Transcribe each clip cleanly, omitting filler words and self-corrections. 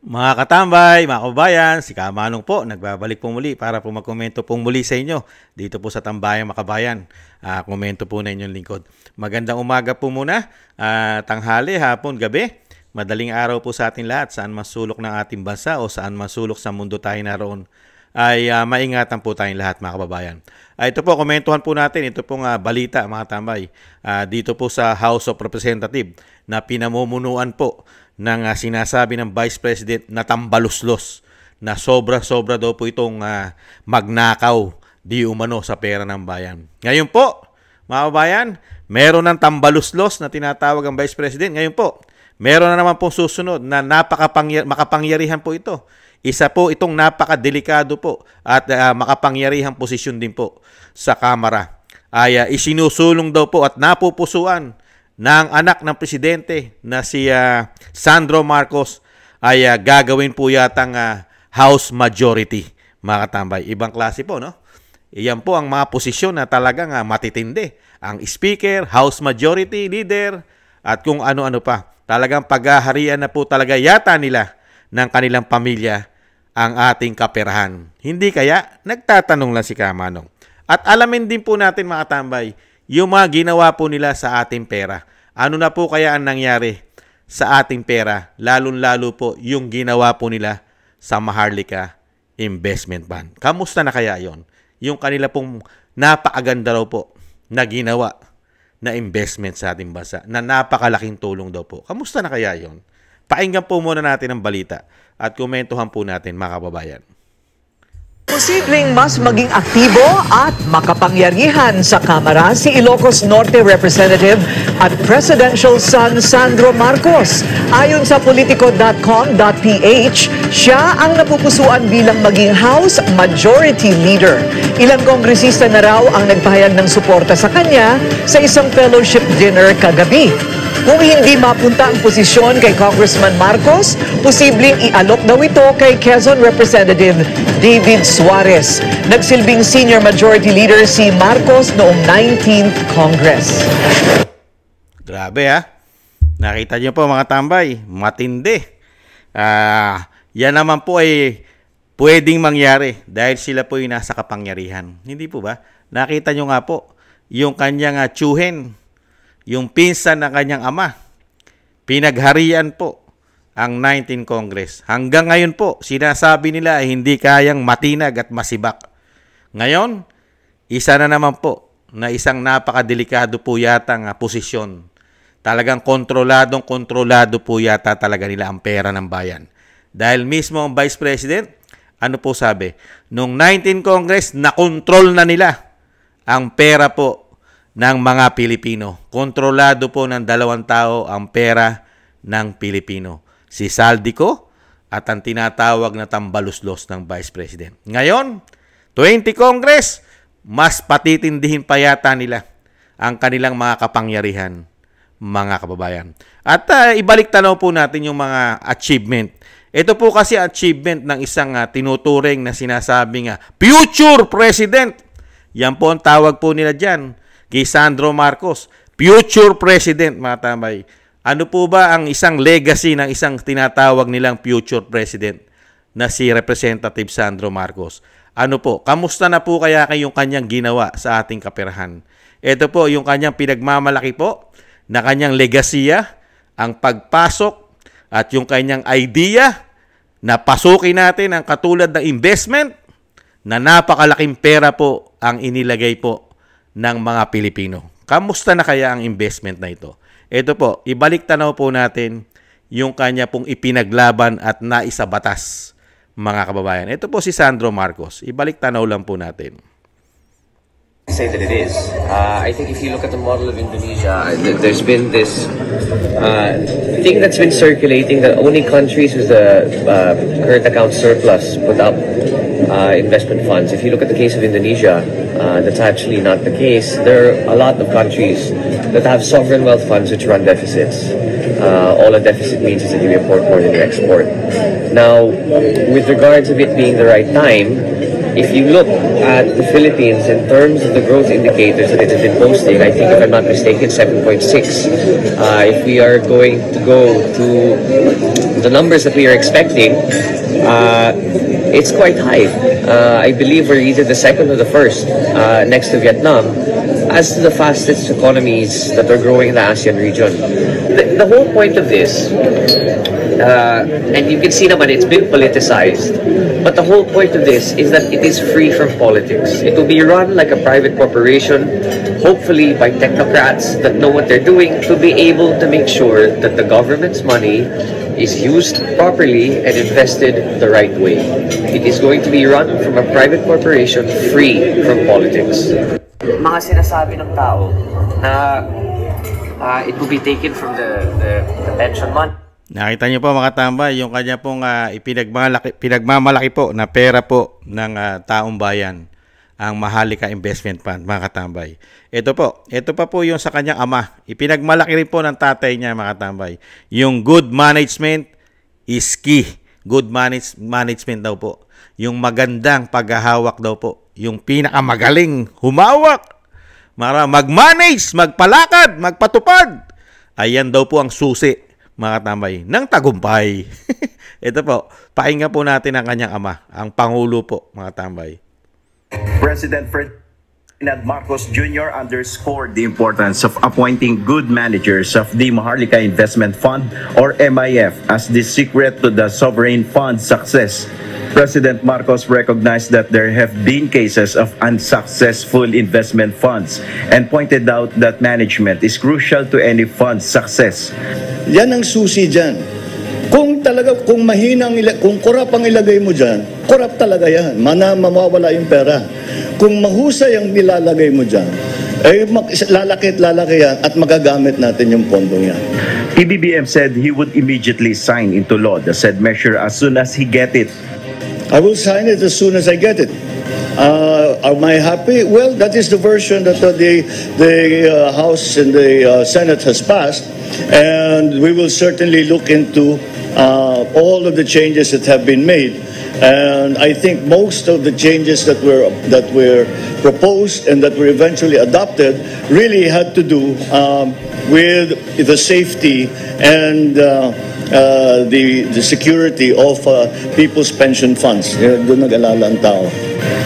Mga katambay, mga kababayan, si Kamanong po, nagbabalik po muli para po magkomento po muli sa inyo dito po sa Tambayang Makabayan. Komento po na inyong lingkod. Magandang umaga po muna, tanghali, hapon, gabi. Madaling araw po sa ating lahat, saan masulok ng ating bansa o saan masulok sa mundo tayo naroon. Ay maingatan po tayong lahat, mga kababayan. Ito po, komentuhan po natin, ito pong balita, mga tambay, dito po sa House of Representatives na pinamumunuan po ng sinasabi ng Vice President na tambaluslos na sobra-sobra daw po itong magnakaw di umano sa pera ng bayan. Ngayon po, mga kababayan, meron ng tambaluslos na tinatawag ang Vice President. Ngayon po, meron na naman pong susunod na makapangyarihan po ito. Isa po itong napakadelikado po at makapangyarihang posisyon din po sa Kamara. Ay isinusulong daw po at napupusuan ng anak ng presidente na si Sandro Marcos ay gagawin po yatang House Majority, mga katambay. Ibang klase po, no? Iyan po ang mga posisyon na talagang matitindi. Ang Speaker, House Majority Leader, at kung ano-ano pa. Talagang paghaharian na po talaga yata nila ng kanilang pamilya ang ating kaperahan. Hindi kaya? Nagtatanong lang si Kamanong. At alamin din po natin, mga katambay, yung mga ginawa po nila sa ating pera. Ano na po kaya ang nangyari sa ating pera? Lalong-lalo po yung ginawa po nila sa Maharlika Investment Fund. Kamusta na kaya yon? Yung kanila pong napakaganda raw po na ginawa na investment sa ating bansa, na napakalaking tulong daw po. Kamusta na kaya yon? Pakinggan po muna natin ang balita at komentuhan po natin, mga kababayan. Posibleng mas maging aktibo at makapangyarihan sa Kamara si Ilocos Norte Representative at Presidential son Sandro Marcos. Ayon sa politico.com.ph, siya ang napupusuan bilang maging House Majority Leader. Ilang kongresista na raw ang nagpahayag ng suporta sa kanya sa isang fellowship dinner kagabi. Kung hindi mapunta ang posisyon kay Congressman Marcos, posibleng ialok daw ito kay Quezon Representative David Suarez. Nagsilbing Senior Majority Leader si Marcos noong 19th Congress. Grabe Nakita niyo po, mga tambay, matindi. Yan naman po ay pwedeng mangyari dahil sila po yung nasa kapangyarihan. Hindi po ba? Nakita niyo nga po yung kanyang tsuhin, yung pinsan ng kanyang ama, pinagharian po ang 19th Congress. Hanggang ngayon po, sinasabi nila ay hindi kayang matinag at masibak. Ngayon, isa na naman po na isang napakadelikado po yatang posisyon. Talagang kontroladong kontrolado po yata talaga nila ang pera ng bayan. Dahil mismo ang Vice President, ano po sabi? Noong 19th Congress, nakontrol na nila ang pera po ng mga Pilipino. Kontrolado po ng dalawang tao ang pera ng Pilipino. Si Saldico at ang tinatawag na tambaluslos ng Vice President. Ngayon, 20 Congress, mas patitindihin pa yata nila ang kanilang mga kapangyarihan, mga kababayan. At ibalik tanaw po natin yung mga achievement. Ito po kasi achievement ng isang tinuturing na sinasabing future president. Yan po ang tawag po nila dyan kay Sandro Marcos, future president, mga tambay. Ano po ba ang isang legacy ng isang tinatawag nilang future president na si Representative Sandro Marcos? Ano po? Kamusta na po kaya kayong kanyang ginawa sa ating kaperahan? Ito po yung kanyang pinagmamalaki po na kanyang legasiya, ang pagpasok at yung kanyang idea na pasukin natin ang katulad ng investment na napakalaking pera po ang inilagay po ng mga Pilipino. Kamusta na kaya ang investment na ito? Ito po, ibalik tanaw po natin yung kanya pong ipinaglaban at naisabatas, mga kababayan. Ito po si Sandro Marcos. Ibalik tanaw lang po natin. Say that it is. I think if you look at the model of Indonesia, there's been this thing that's been circulating that only countries with the current account surplus put up investment funds. If you look at the case of Indonesia, that's actually not the case. There are a lot of countries that have sovereign wealth funds which run deficits. All a deficit means is that you import more than you export. Now, with regards of it being the right time, if you look at the Philippines in terms of the growth indicators that it has been posting, I think if I'm not mistaken, 7.6. If we are going to go to the numbers that we are expecting, it's quite high. I believe we're either the second or the first, next to Vietnam, as to the fastest economies that are growing in the ASEAN region. The whole point of this, and you can see naman it's been politicized, but the whole point of this is that it is free from politics. It will be run like a private corporation, hopefully by technocrats that know what they're doing, to be able to make sure that the government's money is used properly and invested the right way. It is going to be run from a private corporation free from politics. Mga sinasabi ng tao na it will be taken from the pension money. Nakita niyo po mga tambay, yung kanya pong pinagmamalaki po na pera po ng taong bayan, ang Maharlika Investment Fund, mga katambay. Ito pa po yung sa kanyang ama. Ipinagmalaki rin po ng tatay niya, mga katambay. Yung good management is key. Good management daw po. Yung magandang paghahawak daw po. Yung pinakamagaling humawak. Mag-manage, magpalakad, magpatupad. Ayan daw po ang susi, mga katambay, ng tagumpay. Ito po, pakinggan po natin ang kanyang ama, ang Pangulo po, mga katambay. President Ferdinand Marcos Jr. underscored the importance of appointing good managers of the Maharlika Investment Fund, or MIF, as the secret to the sovereign fund's success. President Marcos recognized that there have been cases of unsuccessful investment funds and pointed out that management is crucial to any fund's success. Yan ang susi dyan. Kung korap ang ilagay mo dyan, korap talaga yan. Mamawala yung pera. Kung mahusay ang nilalagay mo dyan, lalaki yan at magagamit natin yung pondong yan. PBBM said he would immediately sign into law the said measure as soon as he get it. I will sign it as soon as I get it. Am I happy? Well, that is the version that the House and the Senate has passed, and we will certainly look into all of the changes that have been made. And I think most of the changes that were proposed and that were eventually adopted really had to do with the safety and the security of people's pension funds. Doon nag-alala ang tao.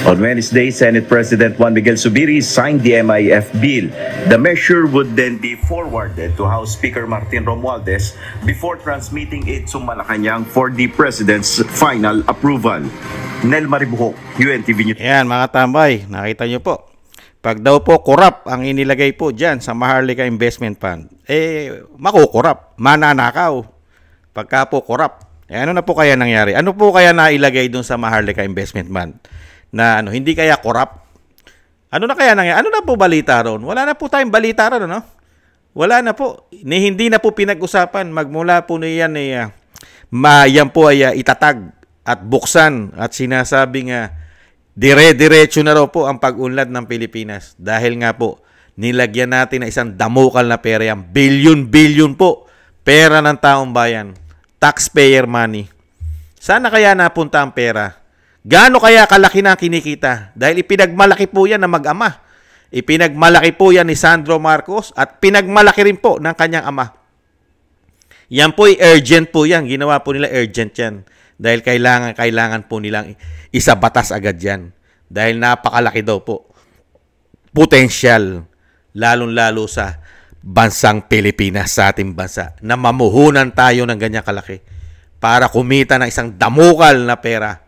On Wednesday, Senate President Juan Miguel Zubiri signed the MIF bill. The measure would then be forwarded to House Speaker Martin Romualdez before transmitting it to Malacanang for the President's final approval. Nel Maribuhok, UNTV News. Ayan, mga tambay, nakita nyo po. Pag daw po korap ang inilagay po dyan sa Maharlika Investment Fund, makukorap, mananakaw. Pagka po korap, ano na po kaya nangyari? Ano po kaya nailagay dun sa Maharlika Investment Fund? Na hindi kaya korap? Ano na kaya nangyari? Ano na po balita ron? Wala na po tayong balita ron, no? Wala na po. Hindi na po pinag-usapan. Magmula po na yan, yan po ay itatag at buksan at sinasabing dire-diretso na raw po ang pag-unlad ng Pilipinas. Dahil nga po, nilagyan natin na isang damukal na pera yan. Billion po. Pera ng taong bayan. Taxpayer money. Sana kaya napunta ang pera? Gaano kaya kalaki na kinikita? Dahil ipinagmalaki po yan ng mag-ama. Ipinagmalaki po yan ni Sandro Marcos at pinagmalaki rin po ng kanyang ama. Yan po urgent po yan. Ginawa po nila urgent yan. Dahil kailangan po nilang isabatas agad yan. Dahil napakalaki daw po. Potential. Lalong-lalo sa bansang Pilipinas, sa ating bansa. Na mamuhunan tayo ng ganyang kalaki. Para kumita ng isang damukal na pera.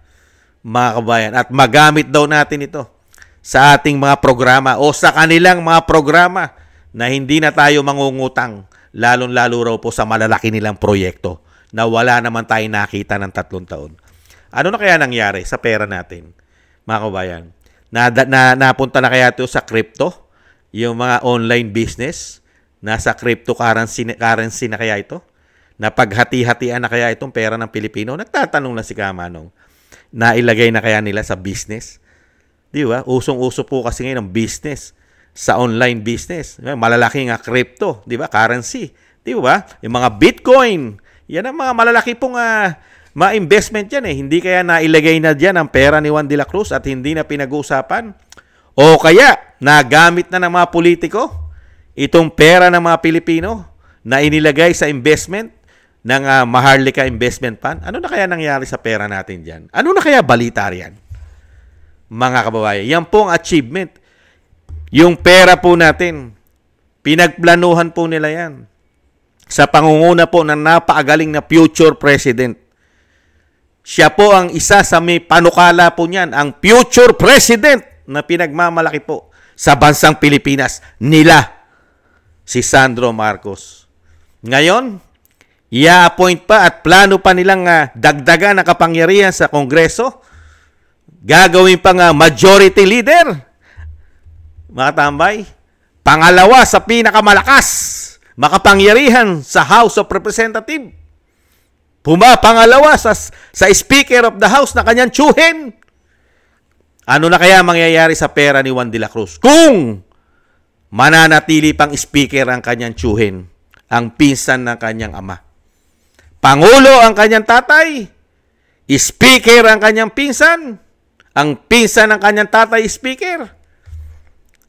Mga kabayan. At magamit daw natin ito sa ating mga programa o sa kanilang mga programa na hindi na tayo mangungutang. Lalong-lalo raw po sa malalaki nilang proyekto na wala naman tayo nakita ng 3 taon. Ano na kaya nangyari sa pera natin, mga kabayan? Napunta na kaya ito sa crypto? Yung mga online business? Nasa cryptocurrency na kaya ito? Napaghati-hatian na kaya itong pera ng Pilipino? Nagtatanong na si Kamanong. Nailagay na kaya nila sa business? Di ba? Usong-uso po kasi ngayon ang business sa online business. Malalaki nga crypto, di ba? Currency. Di ba? Yung mga Bitcoin. Yan ang mga malalaki pong ma-investment yan eh. Hindi kaya nailagay na dyan ang pera ni Juan de la Cruz at hindi na pinag-uusapan? O kaya nagamit na ng mga politiko itong pera ng mga Pilipino na inilagay sa investment ng Maharlika Investment Fund? Ano na kaya nangyari sa pera natin dyan? Ano na kaya balita riyan? Mga kababayan, yan po ang achievement. Yung pera po natin, pinagplanuhan po nila yan sa pangunguna po ng napakagaling na future president. Siya po ang isa sa may panukala po niyan, ang future president na pinagmamalaki po sa bansang Pilipinas nila, si Sandro Marcos. Ngayon, i-appoint pa at plano pa nilang dagdagan ang kapangyarihan sa Kongreso. Gagawin pang majority leader. Mga tambay, pangalawa sa pinakamalakas makapangyarihan sa House of Representatives. Pangalawa sa Speaker of the House na kanyang tsuhin. Ano na kaya mangyayari sa pera ni Juan de la Cruz kung mananatili pang Speaker ang kanyang tsuhin, ang pinsan ng kanyang ama? Pangulo ang kanyang tatay, Speaker ang kanyang pinsan, ang pinsan ng kanyang tatay, Speaker.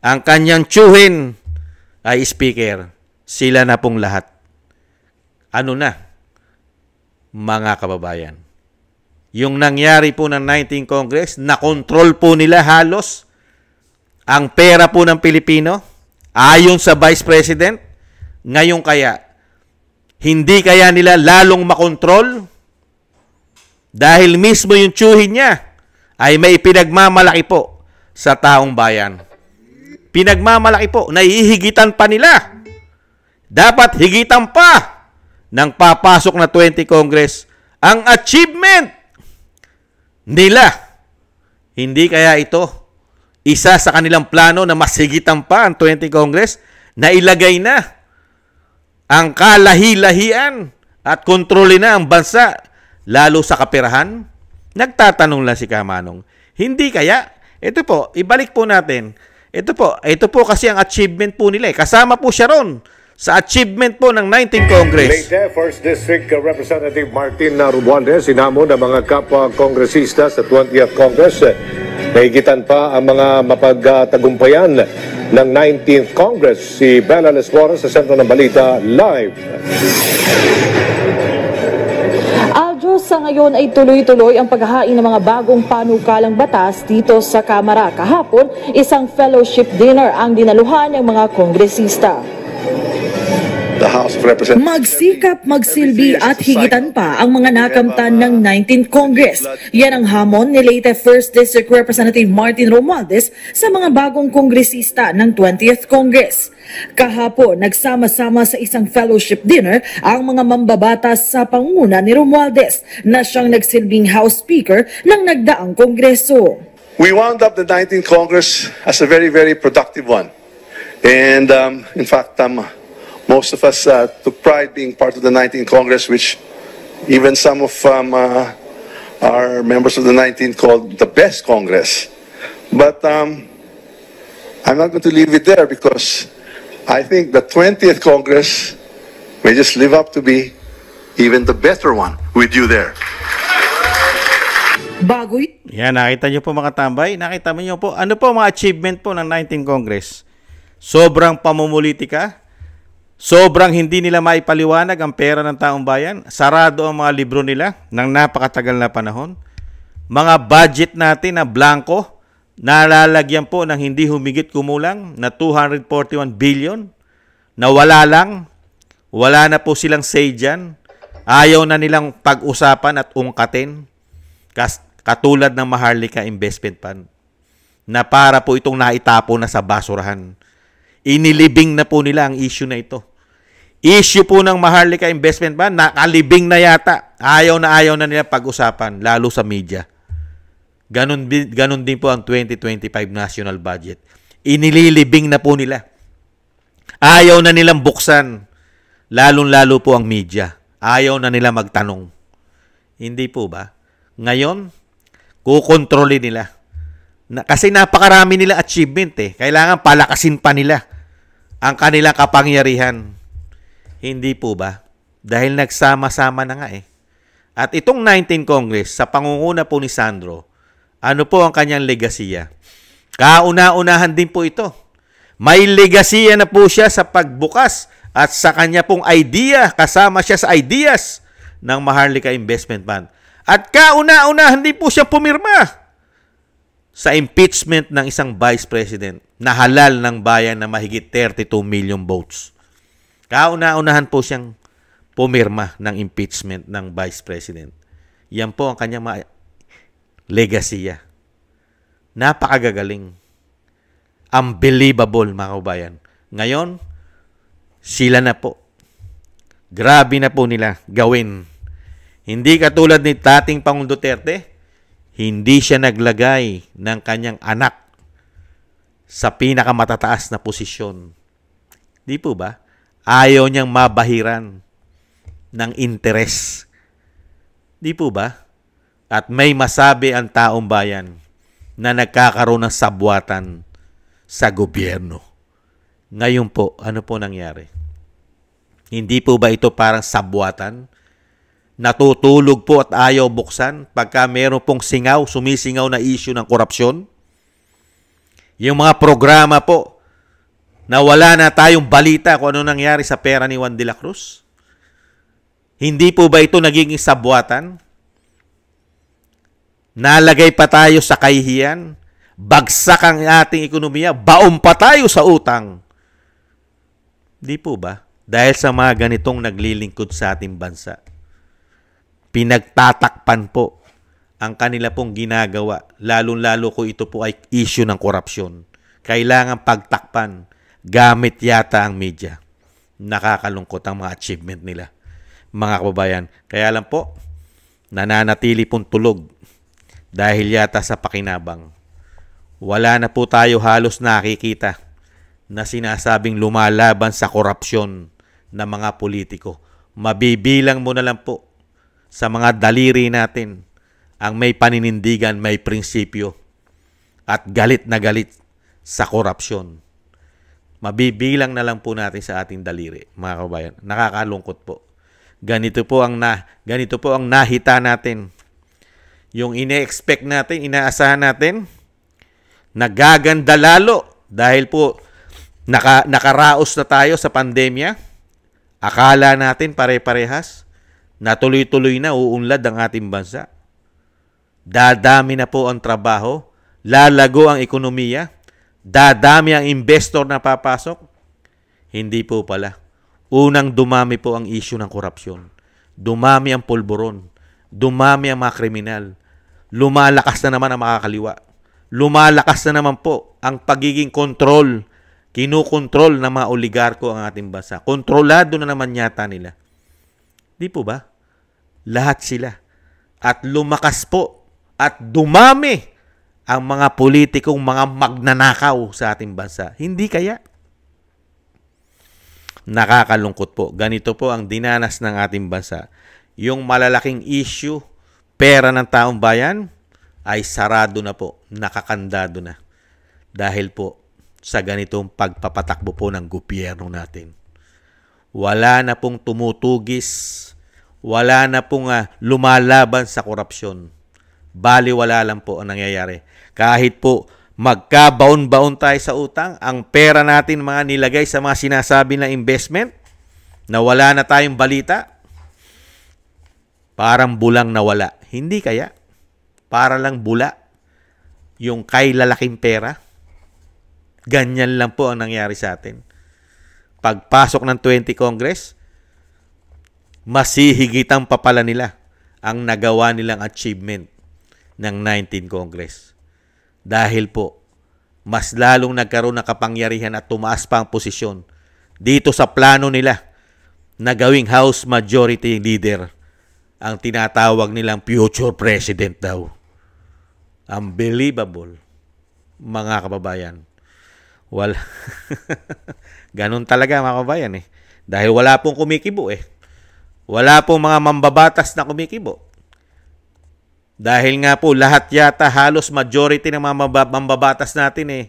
Ang kanyang tsuhin ay Speaker. Sila na pong lahat. Ano na, mga kababayan? Yung nangyari po ng 19th Congress, na-control po nila halos ang pera po ng Pilipino ayon sa Vice President. Ngayon kaya, hindi kaya nila lalong makontrol dahil mismo yung tsuhin niya ay may pinagmamalaki po sa taong bayan. Pinagmamalaki po, naihigitan pa nila. Dapat higitan pa ng papasok na 20 Congress ang achievement nila. Hindi kaya ito isa sa kanilang plano na mas higitan pa ang 20 Congress na ilagay na ang kalahi-lahian at kontrolin na ang bansa lalo sa kaperahan? Nagtatanong lang si Kamanong. Hindi kaya? Ito po, ibalik po natin. Ito po kasi ang achievement po nila. Kasama po siya ron sa achievement po ng 19th Congress. Leyte, 1st District Representative Martin Romualdez, sinamon ang mga kapwa-kongresista sa 20th Congress. Nahigitan pa ang mga mapagtagumpayan ng 19th Congress. Si Bella Lesbora sa Sentro ng Balita, live. Aljo, sa ngayon ay tuloy-tuloy ang paghahain ng mga bagong panukalang batas dito sa Kamara. Kahapon, isang fellowship dinner ang dinaluhan ng mga kongresista. The House of Representatives. Magsikap, magsilbi at higitan pa ang mga nakamtan ng 19th Congress. Yan ang hamon ni Leyte 1st District Representative Martin Romualdez sa mga bagong kongresista ng 20th Congress. Kahapon, nagsama-sama sa isang fellowship dinner ang mga mambabatas sa pangunguna ni Romualdez na siyang nagsilbing House Speaker ng nagdaang Kongreso. We wound up the 19th Congress as a very, very productive one. And in fact, most of us took pride being part of the 19th Congress, which even some of our members of the 19th called the best Congress. But I'm not going to leave it there because I think the 20th Congress may just live up to be even the better one with you there. Bagoy. Yan, nakita nyo po mga tambay. Nakita mo nyo po. Ano po mga achievement po ng 19th Congress? Sobrang pamumulitika. Sobrang hindi nila maipaliwanag ang pera ng taong bayan. Sarado ang mga libro nila ng napakatagal na panahon. Mga budget natin na blanco, nalalagyan po ng hindi humigit kumulang na 241 billion na wala lang. Wala na po silang say dyan. Ayaw na nilang pag-usapan at ungkatin. Katulad ng Maharlika Investment Fund na para po itong naitapo na sa basurahan. Inilibing na po nila ang issue na ito. Issue po ng Maharlika Investment Fund, nakalibing na yata. Ayaw na nila pag-usapan, lalo sa media. Ganon din po ang 2025 national budget. Inililibing na po nila. Ayaw na nilang buksan, lalong-lalo po ang media. Ayaw na nila magtanong. Hindi po ba? Ngayon, kukontrolin nila. Kasi napakarami nila achievement eh. Kailangan palakasin pa nila ang kanilang kapangyarihan. Hindi po ba? Dahil nagsama-sama na nga eh. At itong 19 Congress, sa pangunguna po ni Sandro, ano po ang kanyang legasiya? Kauna-unahan din po ito. May legasiya na po siya sa pagbukas at sa kanya pong idea, kasama siya sa ideas ng Maharlika Investment Fund. At kauna-unahan din po siya pumirma sa impeachment ng isang vice president na halal ng bayan na mahigit 32 million votes. Kauna-unahan po siyang pumirma ng impeachment ng vice president. Yan po ang kanyang legasiya. Napakagagaling. Unbelievable, mga kabayan. Ngayon, sila na po. Grabe na po nila gawin. Hindi katulad ni dating Pangulong Duterte, hindi siya naglagay ng kanyang anak sa pinakamatataas na posisyon. Di po ba? Ayaw niyang mabahiran ng interes. Di po ba? At may masabi ang taong bayan na nagkakaroon ng sabwatan sa gobyerno. Ngayon po, ano po nangyari? Hindi po ba ito parang sabwatan? Natutulog po at ayaw buksan pagka meron pong sumisingaw na issue ng korupsyon? Yung mga programa po na wala na tayong balita kung ano nangyari sa pera ni Juan de la Cruz? Hindi po ba ito nagiging sabwatan? Nalagay pa tayo sa kahihiyan? Bagsak ang ating ekonomiya? Baon pa tayo sa utang? Di po ba? Dahil sa mga ganitong naglilingkod sa ating bansa. Pinagtatakpan po ang kanila pong ginagawa. Lalong-lalo ko ito po ay issue ng korupsyon. Kailangan pagtakpan gamit yata ang media. Nakakalungkot ang mga achievement nila, mga kababayan. Kaya lang po, nananatili pong tulog dahil yata sa pakinabang. Wala na po tayo halos nakikita na sinasabing lumalaban sa korupsyon ng mga politiko. Mabibilang mo na lang po sa mga daliri natin ang may paninindigan, may prinsipyo at galit na galit sa korupsyon. Mabibilang na lang po natin sa ating daliri, mga kabayan. Nakakalungkot po. Ganito po ang nahita natin. Yung ine-expect natin, inaasahan natin, nagaganda lalo dahil po nakaraos na tayo sa pandemya. Akala natin pare-parehas na tuloy-tuloy na uunlad ang ating bansa. Dadami na po ang trabaho, lalago ang ekonomiya, dadami ang investor na papasok. Hindi po pala. Unang dumami po ang issue ng korupsyon. Dumami ang pulburon. Dumami ang mga kriminal. Lumalakas na naman ang makakaliwa. Lumalakas na naman po ang pagiging kontrol. Kinukontrol ng mga oligarko ang ating bansa. Kontrolado na naman yata nila. Di po ba? Lahat sila. At lumakas po at dumami ang mga politikong mga magnanakaw sa ating bansa. Hindi kaya? Nakakalungkot po. Ganito po ang dinanas ng ating bansa. Yung malalaking issue, pera ng taong bayan, ay sarado na po. Nakakandado na. Dahil po sa ganitong pagpapatakbo po ng gobyerno natin. Wala na pong tumutugis, wala na pong lumalaban sa korupsyon. Baliwala lang po ang nangyayari. Kahit po magkabaon-baon tayo sa utang, ang pera natin mga nilagay sa mga sinasabi na investment, na wala na tayong balita, parang bulang nawala. Hindi kaya? Para lang bula yung kay lalaking pera. Ganyan lang po ang nangyari sa atin. Pagpasok ng 20 Congress, masihigitan pa pala nila ang nagawa nilang achievement ng 19 Congress. Dahil po, mas lalong nagkaroon ng kapangyarihan at tumaas pa ang posisyon dito sa plano nila na gawing House Majority Leader ang tinatawag nilang future president daw. Unbelievable, mga kababayan. Wala. Ganun talaga, mga kababayan eh. Dahil wala pong kumikibo eh. Wala pong mga mambabatas na kumikibo. Dahil nga po lahat yata halos majority ng mga mambabatas natin eh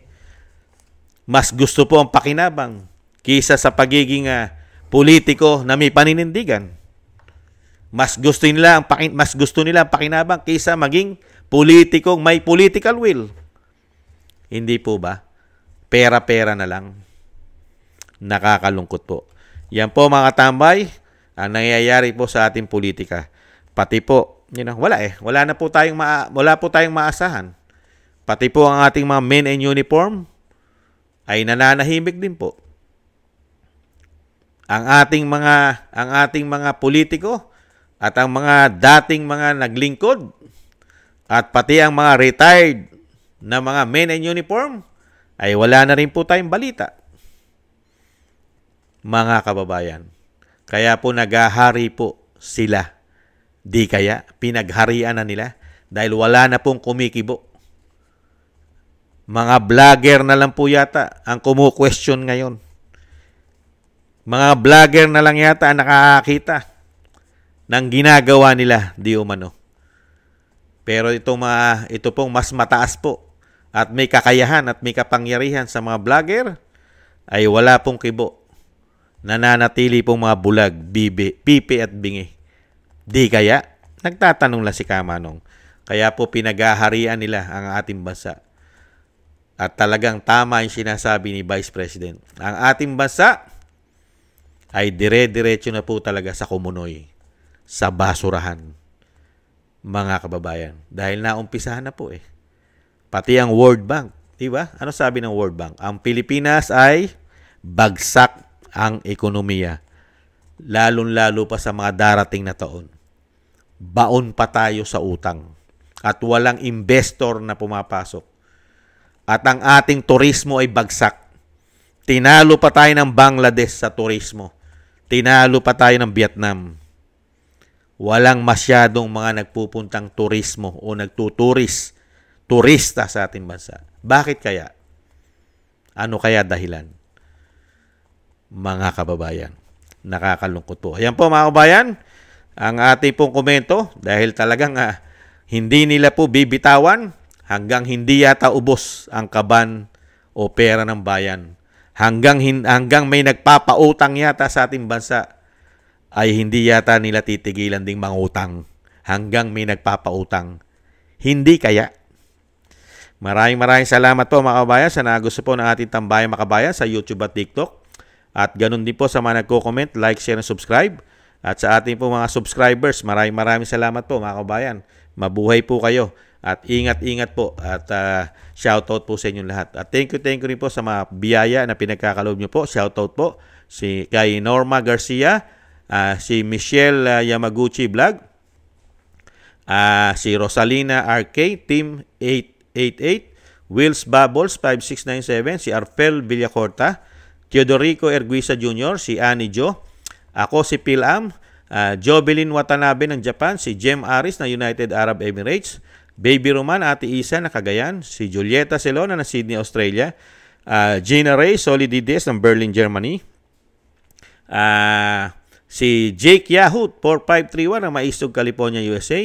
mas gusto po ang pakinabang kaysa sa pagiging politiko na may paninindigan. Mas gusto nila ang pakinabang kaysa maging politikong may political will. Hindi po ba? Pera-pera na lang. Nakakalungkot po. Yan po mga tambay, ang nangyayari po sa ating politika. Pati po, wala po tayong maasahan. Pati po ang ating mga men in uniform ay nananahimik din po. Ang ating mga politiko at ang mga dating mga naglingkod at pati ang mga retired na mga men in uniform ay wala na rin po tayong balita. Mga kababayan, kaya po naghahari po sila. Di kaya pinagharian na nila dahil wala na pong kumikibo. Mga vlogger na lang po yata ang kumu-question ngayon. Mga vlogger na lang yata ang nakakakita ng ginagawa nila, di umano. Pero ito pong mas mataas po at may kakayahan at may kapangyarihan sa mga vlogger ay wala pong kibo. Nananatili pong mga bulag, pipi at bingi. Di kaya? Nagtatanong lang si Kamanong. Kaya po pinaghaharian nila ang ating bansa. At talagang tama yung sinasabi ni Vice President. Ang ating bansa ay dire-diretso na po talaga sa kumunoy, sa basurahan, mga kababayan. Dahil naumpisahan na po eh. Pati ang World Bank, di ba? Ano sabi ng World Bank? Ang Pilipinas ay bagsak ang ekonomiya. Lalong-lalo pa sa mga darating na taon. Baon pa tayo sa utang. At walang investor na pumapasok. At ang ating turismo ay bagsak. Tinalo pa tayo ng Bangladesh sa turismo. Tinalo pa tayo ng Vietnam. Walang masyadong mga nagpupuntang turismo o turista sa ating bansa. Bakit kaya? Ano kaya dahilan? Mga kababayan, nakakalungkot po. Ayan po mga kababayan, ang ating pong komento dahil talagang hindi nila po bibitawan hanggang hindi yata ubos ang kaban o pera ng bayan. Hanggang may nagpapautang yata sa ating bansa ay hindi yata nila titigilan ding mangutang. Hanggang may nagpapautang. Hindi kaya. Maraming salamat po mga kabayan sa nagusto po ng ating Tambayang Makabayan sa YouTube at TikTok. At ganun din po sa mga nagko-comment, like, share, and subscribe. At sa ating po mga subscribers, maraming salamat po mga kabayan. Mabuhay po kayo. At ingat-ingat po. At shoutout po sa inyong lahat. At thank you rin po sa mga biyaya na pinagkakaloob nyo po. Shoutout po kay Norma Garcia, si Michelle Yamaguchi Vlog, si Rosalina RK, Team 888, Wills Bubbles 5697, si Arfel Villacorta, Teodorico Erguisa Jr., si Annie Jo, ako si Pilam, Jobelin Watanabe ng Japan, si Jem Aris ng United Arab Emirates, Baby Roman, Ate Isa na Cagayan, si Julieta Celona ng Sydney, Australia, Gina Ray Solidides ng Berlin, Germany, si Jake Yahoo 4531 ng Maistog, California, USA,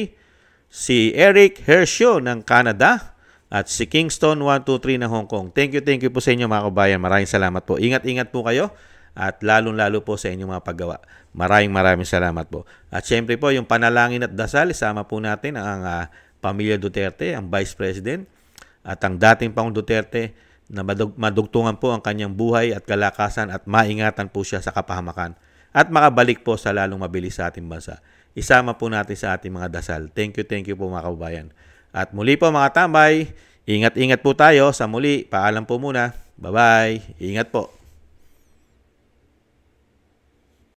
si Eric Hershaw ng Canada, at si Kingston 123 ng Hong Kong. Thank you po sa inyo mga kabayan. Maraming salamat po. Ingat-ingat po kayo at lalong-lalo po sa inyong mga paggawa. Maraming salamat po. At syempre po yung panalangin at dasal, isama po natin ang Pamilya Duterte, ang Vice President at ang dating Pangulong Duterte na madugtungan po ang kanyang buhay at kalakasan at maingatan po siya sa kapahamakan at makabalik po sa lalong mabilis sa ating bansa. Isama po natin sa ating mga dasal. Thank you po mga kabayan. At muli po mga tambay, ingat-ingat po tayo. Sa muli, paalam po muna. Bye-bye. Ingat po.